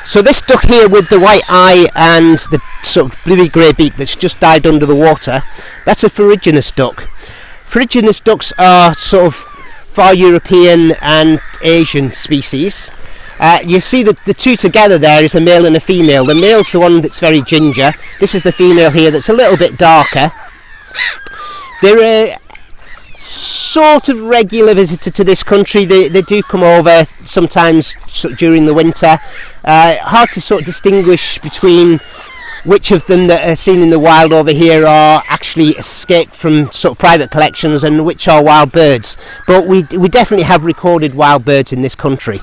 So this duck here with the white eye and the sort of bluey grey beak that's just dived under the water, that's a Ferruginous duck. Ferruginous ducks are sort of far European and Asian species. You see that the two together there is a male and a female. The male's the one that's very ginger. This is the female here that's a little bit darker. They're a sort of regular visitor to this country. They do come over sometimes during the winter. Hard to sort of distinguish between which of them that are seen in the wild over here are actually escaped from sort of private collections and which are wild birds. But we definitely have recorded wild birds in this country.